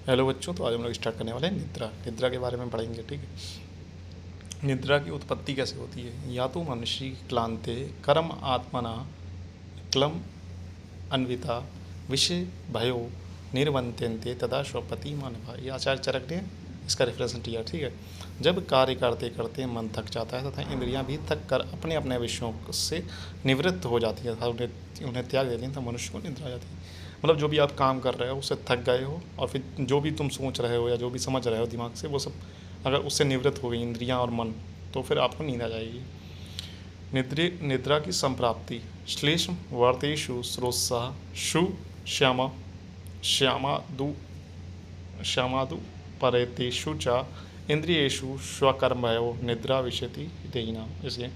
Hello बच्चों, तो आज हम लोग स्टार्ट करने वाले हैं निद्रा के बारे में पढ़ेंगे। ठीक है। निद्रा की उत्पत्ति कैसे होती है। या तो मनुष्य क्लांते कर्म आत्मना क्लम अन्विता विषय भयो निर्वंत्यन्ते तदा स्वपति मानवा। ये आचार्य चरक ने इसका रेफरेंस दिया। ठीक है। जब कार्य करते करते मन थक जाता है तथा इंद्रियां भी थक कर अपने अपने विषयों से निवृत्त हो जाती है तथा उन्हें त्याग देती हैं, तो मनुष्य को निद्रा आ जाती है। मतलब जो भी आप काम कर रहे हो उससे थक गए हो और फिर जो भी तुम सोच रहे हो या जो भी समझ रहे हो दिमाग से, वो सब अगर उससे निवृत्त हो गई इंद्रियां और मन, तो फिर आपको नींद आ जाएगी। निद्रा की संप्राप्ति श्लेष्म वर्तेषु स्रोत्साह शु श्यामा श्यामादु श्यामादु परेतेषु च इंद्रियेषु स्वकर्मयो निद्रा विशति देहिना। इसलिए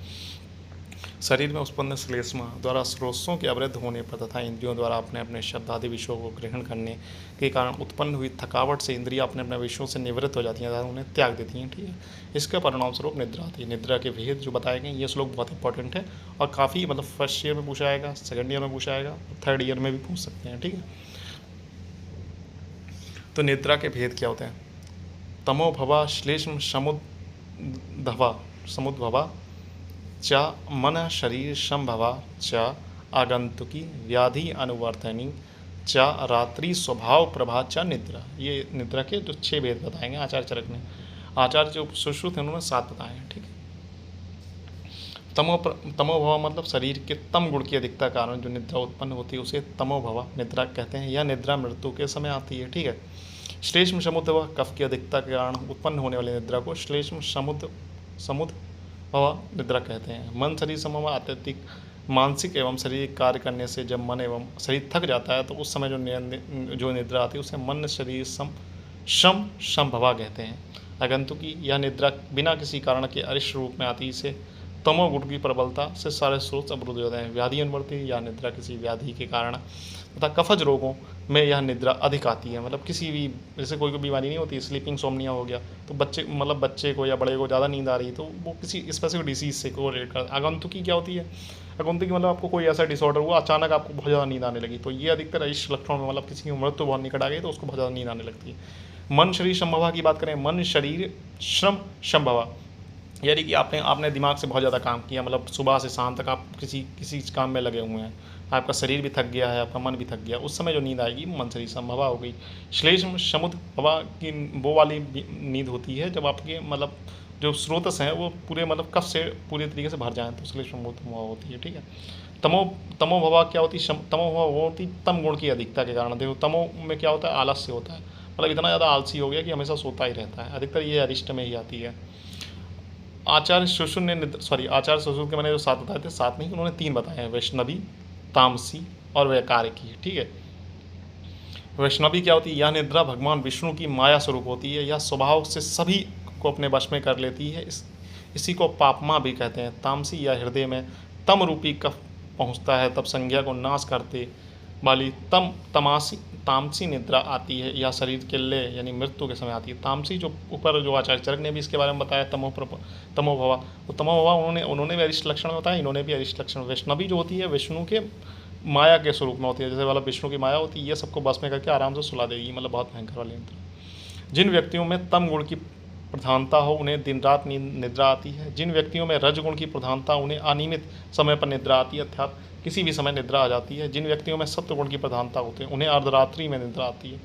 शरीर में उत्पन्न श्लेष्मा द्वारा स्रोतों के अवरुद्ध होने पर तथा इंद्रियों द्वारा अपने अपने शब्द आदि विषयों को ग्रहण करने के कारण उत्पन्न हुई थकावट से इंद्रियां अपने अपने विषयों से निवृत्त हो जाती हैं तथा उन्हें त्याग देती हैं। ठीक है। इसका परिणाम स्वरूप निद्रा आती है। निद्रा के भेद जो बताए गए ये श्लोक बहुत इंपॉर्टेंट है और काफ़ी मतलब फर्स्ट ईयर में पूछा जाएगा, सेकेंड ईयर में पूछा जाएगा, थर्ड ईयर में भी पूछ सकते हैं। ठीक है। तो निद्रा के भेद क्या होते हैं। तमो भवा श्लेष्म समुद्भवा च मन शरीर संभवा च आगंतुकी व्याधि अनुवर्तनी च रात्रि स्वभाव प्रभा च निद्रा। ये निद्रा के जो 6 भेद बताएंगे आचार्य चरक ने। आचार्य जो सुश्रुत हैं उन्होंने 7 बताए हैं। ठीक है। तमोभव मतलब शरीर के तम गुण की अधिकता कारण जो निद्रा उत्पन्न होती है उसे तमोभव निद्रा कहते हैं। यह निद्रा मृत्यु के समय आती है। ठीक है। श्लेष्म समुद्र कफ की अधिकता के कारण उत्पन्न होने वाली निद्रा को श्लेष्म समुद्र भव निद्रा कहते हैं। मन शरीर समूह अत्यधिक मानसिक एवं शारीरिक कार्य करने से जब मन एवं शरीर थक जाता है तो उस समय जो निद्रा आती है उसे मन शरीर संभवा कहते हैं। आगंतुकी यह निद्रा बिना किसी कारण के अरिष्ट रूप में आती से तमोगुण की प्रबलता से सारे स्रोत अवरुद्ध हो जाते हैं। व्याधि अनुवर्ती यह निद्रा किसी व्याधि के कारण तथा कफज रोगों में यह निद्रा अधिक आती है। मतलब किसी भी जैसे कोई बीमारी नहीं होती, स्लीपिंग सोमनिया हो गया, तो बच्चे को या बड़े को ज़्यादा नींद आ रही है तो वो किसी स्पेसिफिक डिसीज से को रिलेट करता है। आगंतुकी क्या होती है। आगंतुकी मतलब आपको कोई ऐसा डिसऑर्डर हुआ, अचानक आपको बहुत ज़्यादा नींद आने लगी, तो ये अधिकतर इस लक्षण में मतलब किसी की मृत्यु बहुत निकट आ गई तो उसको बहुत ज़्यादा नींद आने लगती है। मन शरीर संभवा की बात करें, मन शरीर श्रम संभवा यानी कि आपने दिमाग से बहुत ज़्यादा काम किया, मतलब सुबह से शाम तक आप किसी काम में लगे हुए हैं, आपका शरीर भी थक गया है, आपका मन भी थक गया, उस समय जो नींद आएगी मन शरीर संभवा हो गई। श्लेष्म समुद्र हवा की वो वाली नींद होती है जब आपके मतलब जो स्रोतस हैं वो पूरे मतलब कफ से पूरे तरीके से भर जाएँ तो श्लेष्म हवा होती है। ठीक है। तमो भवा क्या होती है। तमो भवा वो होती तम गुण की अधिकता के कारण। देखो तमो में क्या होता है, आलस्य होता है, मतलब इतना ज़्यादा आलसी हो गया कि हमेशा सोता ही रहता है। अधिकतर ये अरिष्ट में ही आती है। आचार्य सुश्रुत के मैंने जो 7 बताए थे, 7 नहीं उन्होंने 3 बताए हैं, वैष्णवी, तामसी और वैकारिकी। ठीक है। वैष्णवी क्या होती है। यह निद्रा भगवान विष्णु की माया स्वरूप होती है। यह स्वभाव से सभी को अपने वश में कर लेती है। इसी को पापमा भी कहते हैं। तामसी या हृदय में तम रूपी कफ पहुँचता है तब संज्ञा को नाश करते वाली तामसी निद्रा आती है। यह शरीर के लिए यानी मृत्यु के समय आती है। तामसी जो ऊपर जो आचार्य चरक ने भी इसके बारे में बताया तमोभवा, तो तमोभवा उन्होंने भी अरिष्ट लक्षण बताया, इन्होंने भी अरिष्ट लक्षण। वैष्णवी जो होती है विष्णु के माया के स्वरूप में होती है, जैसे वाला विष्णु की माया होती है, ये सबको बस में करके आराम से सुला देगी, मतलब बहुत भयंकर वाली निद्रा। जिन व्यक्तियों में तम गुण की प्रधानता हो उन्हें दिन रात निद्रा आती है। जिन व्यक्तियों में रजगुण की प्रधानता उन्हें अनियमित समय पर निद्रा आती है, अर्थात किसी भी समय निद्रा आ जाती है। जिन व्यक्तियों में सत्व गुण की प्रधानता होती है उन्हें अर्धरात्रि में निद्रा आती है।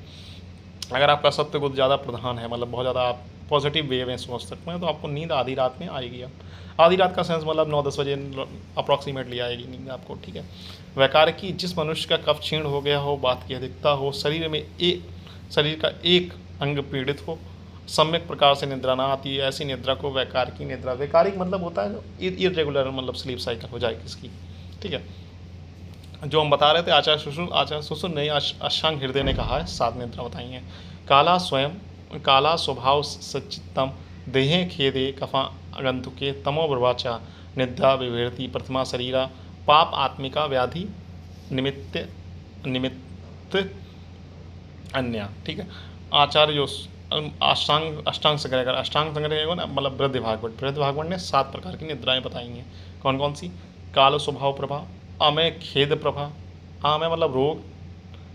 अगर आपका सत्व गुण ज़्यादा प्रधान है, मतलब बहुत ज़्यादा आप पॉजिटिव वे में सोच सकते हैं, तो आपको नींद आधी रात में आएगी। अब आधी रात का सेंस मतलब 9-10 बजे अप्रॉक्सीमेटली आएगी नींद आपको। ठीक है। वैकारिकी जिस मनुष्य का कफ क्षीण हो गया हो, बात की अधिकता हो, शरीर का एक अंग पीड़ित हो, सम्यक प्रकार से निद्रा ना आती है, ऐसी निद्रा को वैकारिकी निद्रा। वैकारिक मतलब होता है जो इरेगुलर मतलब स्लीप साइकिल हो जाए किसकी। ठीक है। जो हम बता रहे थे आचार्य सुश्रुत ने अष्टांग हृदय ने कहा है 7 निद्रा बताई हैं। काला स्वभाव सच्चित्तम देहे खेदे कफा अगंतुके तमो ब्रवाचा निद्रा विभेरती प्रथमा शरीरा पाप आत्मिका व्याधि निमित्त अन्य। ठीक है। आचार्य जो अष्टांग संग्रह हो ना, मतलब बृहद भागवत ने 7 प्रकार की निद्राएं बताई हैं। कौन कौन सी। काल स्वभाव प्रभा, अमय खेद प्रभा, अमय मतलब रोग,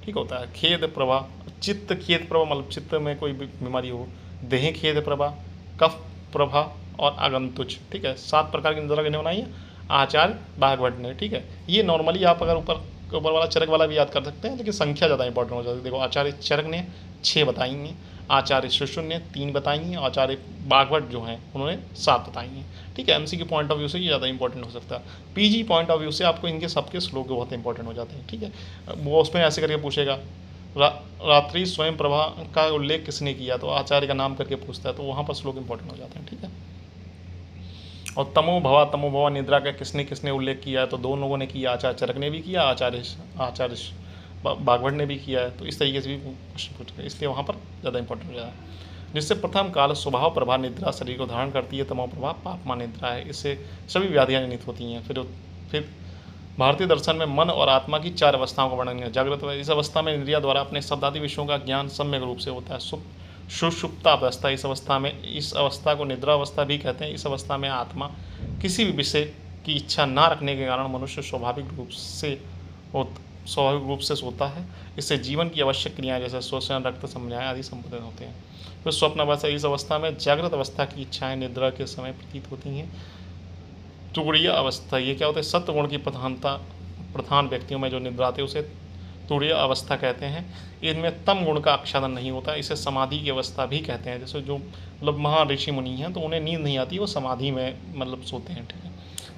ठीक होता है। खेद प्रभा, चित्त खेद प्रभा मतलब चित्त में कोई बीमारी हो, देह खेद प्रभा, कफ प्रभा और आगंतुच, ठीक है। 7 प्रकार की निद्रा किन्हें बनाई है? आचार्य भागवत ने, ठीक है। ये नॉर्मली आप अगर ऊपर वाला चरक वाला भी याद कर सकते हैं, लेकिन संख्या ज़्यादा इंपॉर्टेंट हो जाती है। देखो आचार्य चरक ने 6 बताई हैं, आचार्य सुश्रुत ने 3 बताई हैं, आचार्य भागवत जो हैं उन्होंने 7 बताई हैं, ठीक है। एमसी के पॉइंट ऑफ व्यू से ये ज़्यादा इंपॉर्टेंट हो सकता है। पीजी पॉइंट ऑफ व्यू से आपको इनके सबके श्लोक बहुत इंपॉर्टेंट हो जाते हैं, ठीक है। वो उसमें ऐसे करके पूछेगा रात्रि स्वयं प्रभा का उल्लेख किसने किया, तो आचार्य का नाम करके पूछता है, तो वहाँ पर श्लोक इंपॉर्टेंट हो जाते हैं, ठीक है। और तमो भवा निद्रा का किसने किसने उल्लेख किया है, तो 2 लोगों ने किया, आचार्य चरक ने भी किया, आचार्य भागवत ने भी किया है। तो इस तरीके से भी क्वेश्चन पूछ गए, इसलिए वहाँ पर ज़्यादा इंपॉर्टेंट हो जाता है। जिससे प्रथम काल स्वभाव प्रभा निद्रा शरीर को धारण करती है, तमो प्रभा पापमा निद्रा है, इससे सभी व्याधियाँ जनित होती हैं। फिर भारतीय दर्शन में मन और आत्मा की 4 अवस्थाओं का वर्णन है। जागृत इस अवस्था में इंद्रिया द्वारा अपने शब्दादि विषयों का ज्ञान सम्यक रूप से होता है। सुषुप्ता अवस्था, इस अवस्था को निद्रा अवस्था भी कहते हैं। इस अवस्था में आत्मा किसी भी विषय की इच्छा ना रखने के कारण मनुष्य स्वाभाविक रूप से सोता है। इससे जीवन की आवश्यक क्रियाएं जैसे श्वसन, रक्त समन्वय आदि संपादित होते हैं। फिर स्वप्न अवस्था, इस अवस्था में जागृत अवस्था की इच्छाएं निद्रा के समय प्रतीत होती हैं। तुरीय अवस्था, ये क्या होता है? सत्य गुण की प्रधान व्यक्तियों में जो निद्रा आती है उसे तुरीय अवस्था कहते हैं। इनमें तम गुण का आच्छादन नहीं होता, इसे समाधि की अवस्था भी कहते हैं। जैसे जो मतलब महान ऋषि मुनि हैं तो उन्हें नींद नहीं आती, वो समाधि में मतलब सोते हैं, ठीक है।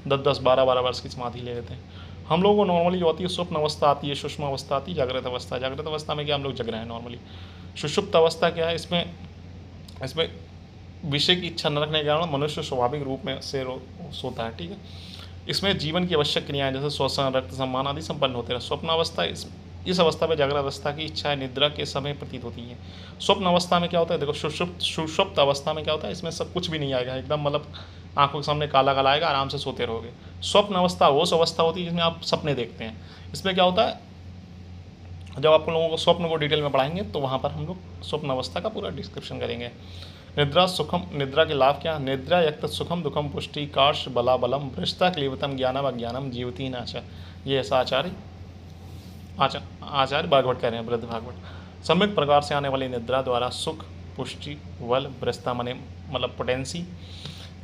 10-10, 12-12 वर्ष की समाधि ले लेते हैं। हम लोगों को नॉर्मली जो आती है स्वप्न अवस्था आती है, सूक्ष्म अवस्था आती है, जागृत अवस्था। जागृत अवस्था में क्या हम लोग जग रहे हैं नॉर्मली। सुषुप्त अवस्था क्या है? इसमें विषय की इच्छा न रखने के कारण मनुष्य स्वाभाविक रूप में से सोता है, ठीक है। इसमें जीवन की आवश्यक क्रियाएं जैसे श्वसन, रक्त सम्मान आदि संपन्न होते हैं। स्वप्न अवस्था, इस अवस्था में जागृत अवस्था की इच्छाएं निद्रा के समय प्रतीत होती हैं। स्वप्न अवस्था में क्या होता है? देखो सुषुप्त अवस्था में क्या होता है? इसमें सब कुछ भी नहीं आएगा, एकदम मतलब आंखों के सामने काला काला आएगा, आराम से सोते रहोगे। स्वप्न अवस्था वो अवस्था होती है जिसमें आप सपने देखते हैं। इसमें क्या होता है, जब आप लोगों को स्वप्न को डिटेल में पढ़ाएंगे तो वहाँ पर हम लोग स्वप्न अवस्था का पूरा डिस्क्रिप्शन करेंगे। निद्रा के लाभ क्या? निद्रा यक्त सुखम दुखम पुष्टि कार्ष बला बलम भ्रष्टा क्लीवतम ज्ञानम अज्ञानम जीवती नाचा। ये ऐसा आचार्य भागवत कह रहे हैं, वृद्ध भागवत। सम्यक प्रकार से आने वाली निद्रा द्वारा सुख, पुष्टि, बल, भ्रष्टा मने मतलब पोटेंसी,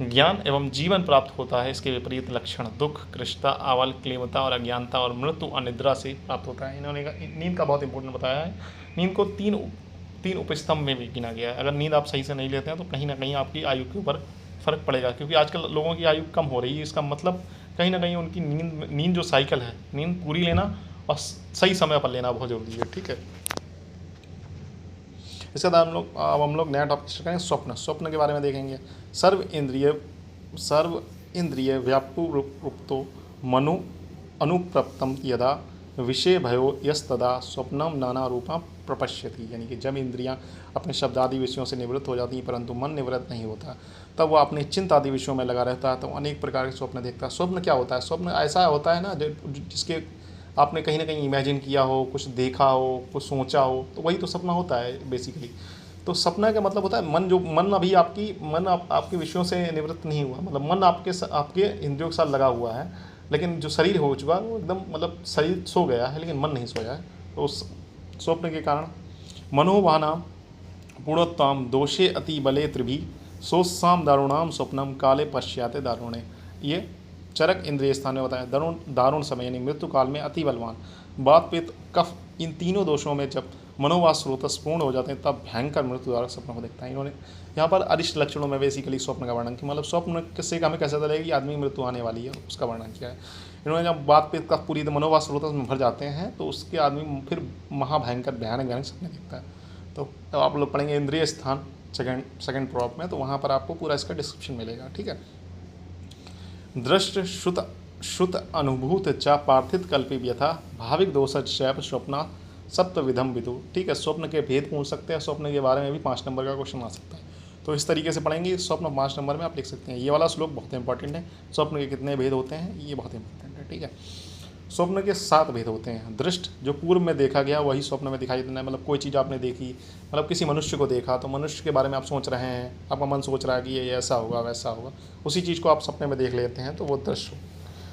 ज्ञान एवं जीवन प्राप्त होता है। इसके विपरीत लक्षण दुख, कृष्णता, आवल, क्लीमता और अज्ञानता और मृत्यु अनिद्रा से प्राप्त होता है। इन्होंने नींद का बहुत इंपॉर्टेंट बताया है। नींद को तीन उपस्तंभ में भी गिना गया है। अगर नींद आप सही से नहीं लेते हैं तो कहीं ना कहीं आपकी आयु के ऊपर फ़र्क पड़ेगा, क्योंकि आजकल लोगों की आयु कम हो रही है। इसका मतलब कहीं ना कहीं उनकी नींद जो साइकिल है, नींद पूरी लेना और सही समय पर लेना बहुत ज़रूरी है, ठीक है। इसके बाद हम लोग नया टॉपिक करेंगे स्वप्न के बारे में देखेंगे। सर्व इंद्रिय व्यापूतो मनु अनुप्रप्तम यदा विषय भयो यस्तदा स्वप्नम नाना रूपा प्रपश्यति। यानी कि जब इंद्रियां अपने शब्द आदि विषयों से निवृत्त हो जाती हैं परंतु मन निवृत्त नहीं होता, तब वो अपने चिंता आदि विषयों में लगा रहता है, तो अनेक प्रकार के स्वप्न देखता है। स्वप्न क्या होता है? स्वप्न ऐसा होता है ना जिसके आपने कहीं ना कहीं इमेजिन किया हो, कुछ देखा हो, कुछ सोचा हो, तो वही तो सपना होता है बेसिकली। तो सपना का मतलब होता है मन अभी आपके विषयों से निवृत्त नहीं हुआ, मतलब मन आपके इंद्रियों के साथ लगा हुआ है, लेकिन जो शरीर हो चुका है वो एकदम मतलब शरीर सो गया है लेकिन मन नहीं सोया है। तो उस स्वप्न के कारण मनोभानाम पूर्णोत्तम दोषे अति बले त्रिभी सोत्साम दारुणाम स्वप्नम काले पश्चाते दारुणे। ये चरक इंद्रिय स्थान में बताया। दारुण समय यानी मृत्यु काल में अति बलवान, बात पित्त कफ, इन तीनों दोषों में जब मनोवास स्रोतस पूर्ण हो जाते हैं तब भयंकर मृत्युदायक स्वप्न को देखता है। इन्होंने यहाँ पर अरिष्ट लक्षणों में बेसिकली स्वप्न का वर्णन किया, मतलब स्वप्न से हमें कैसे पता लगेगा कि आदमी मृत्यु आने वाली है, उसका वर्णन किया है इन्होंने। जब बात पित्त कफ पूरी मनोवास स्रोतस में भर जाते हैं तो उसके आदमी फिर महाभयंकर भयानक सपने देखता है। तो आप लोग पढ़ेंगे इंद्रिय स्थान सेकेंड प्रॉप में, तो वहाँ पर आपको पूरा इसका डिस्क्रिप्शन मिलेगा, ठीक है। दृष्ट श्रुत अनुभूत च पार्थित कल्पी व्यथा भाविक दोष शैप स्वप्ना सप्तविधम विदु। ठीक है, स्वप्न के भेद पूछ सकते हैं, स्वप्न के बारे में भी 5 नंबर का क्वेश्चन आ सकता है। तो इस तरीके से पढ़ेंगे, स्वप्न 5 नंबर में आप लिख सकते हैं। ये वाला श्लोक बहुत इंपॉर्टेंट है, स्वप्न के कितने भेद होते हैं ये बहुत इंपॉर्टेंट है, ठीक है। स्वप्न के 7 भेद होते हैं। दृष्ट, जो पूर्व में देखा गया वही स्वप्न में दिखाई देना है, मतलब कोई चीज़ आपने देखी, मतलब किसी मनुष्य को देखा तो मनुष्य के बारे में आप सोच रहे हैं, आपका मन सोच रहा है कि ये ऐसा होगा वैसा होगा, उसी चीज़ को आप सपने में देख लेते हैं तो वो दृश्य।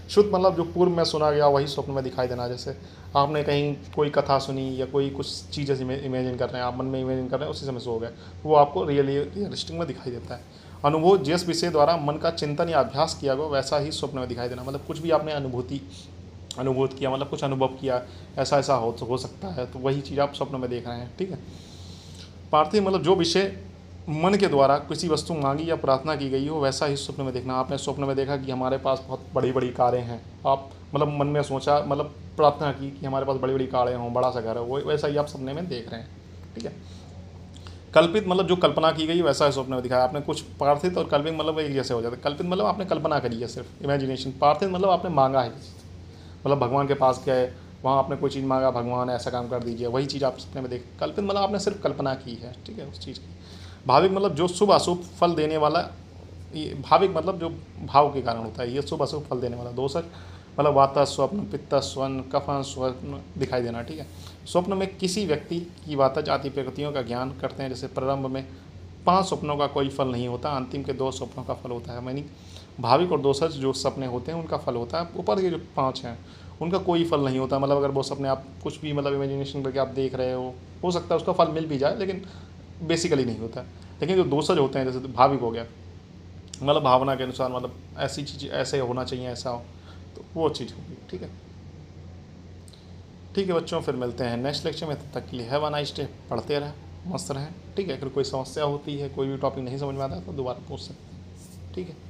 शुद्ध मतलब जो पूर्व में सुना गया वही स्वप्न में दिखाई देना। जैसे आपने कहीं कोई कथा सुनी या कोई कुछ चीज़ इमेजिन कर रहे हैं, आप मन में इमेजिन कर रहे हैं, उसी समय सो गए, वो आपको रियलिस्टिक में दिखाई देता है। अनुभव जिस विषय द्वारा मन का चिंतन या अभ्यास किया गया वैसा ही स्वप्न में दिखाई देना। मतलब कुछ भी आपने अनुभूत किया, मतलब कुछ अनुभव किया, ऐसा ऐसा हो सकता है, तो वही चीज़ आप स्वप्न में देख रहे हैं। ठीक है। पार्थिव मतलब जो विषय मन के द्वारा किसी वस्तु मांगी या प्रार्थना की गई हो वैसा ही स्वप्न में देखना। आपने स्वप्न में देखा कि हमारे पास बहुत बड़ी बड़ी कारें हैं, आप मतलब मन में सोचा, मतलब प्रार्थना की कि हमारे पास बड़ी बड़ी कारें हों, बड़ा सा घर है, वो वैसा ही आप सपने में देख रहे हैं। ठीक है। कल्पित मतलब जो कल्पना की गई वैसा ही स्वप्न में दिखाया। आपने कुछ पार्थिव और कल्पित मतलब एक जैसे हो जाता है। कल्पित मतलब आपने कल्पना करी है, सिर्फ इमेजिनेशन। पार्थिव मतलब आपने मांगा है, मतलब भगवान के पास गए, वहाँ आपने कोई चीज़ मांगा, भगवान ऐसा काम कर दीजिए, वही चीज़ आप सपने में देख। कल्पित मतलब आपने सिर्फ कल्पना की है, ठीक है, उस चीज़ की। भाविक मतलब जो शुभ अशुभ फल देने वाला, ये भाविक मतलब जो भाव के कारण होता है, ये शुभ अशुभ फल देने वाला। दोषर मतलब वाता स्वप्न, पित्त स्वप्न, कफन स्वप्न दिखाई देना। ठीक है। स्वप्न में किसी व्यक्ति की वातज आदि प्रकृतियों का ज्ञान करते हैं। जैसे प्रारंभ में 5 स्वप्नों का कोई फल नहीं होता, अंतिम के 2 स्वप्नों का फल होता है। यानी भाविक और दोषज जो सपने होते हैं उनका फल होता है, ऊपर के जो 5 हैं उनका कोई फल नहीं होता। मतलब अगर वो सपने आप कुछ भी मतलब इमेजिनेशन करके आप देख रहे हो सकता है उसका फल मिल भी जाए, लेकिन बेसिकली नहीं होता। लेकिन जो दोषज होते हैं, जैसे भाविक हो गया, मतलब भावना के अनुसार, मतलब ऐसी चीज़ ऐसे होना चाहिए, ऐसा हो, तो वो चीज़ होगी। ठीक है बच्चों, फिर मिलते हैं नेक्स्ट लेक्चर में। तब तक के लिए हैव अ नाइस डे। पढ़ते रहें, मस्त रहें। ठीक है। अगर कोई समस्या होती है, कोई भी टॉपिक नहीं समझ में आता तो दोबारा पूछ सकते हैं। ठीक है।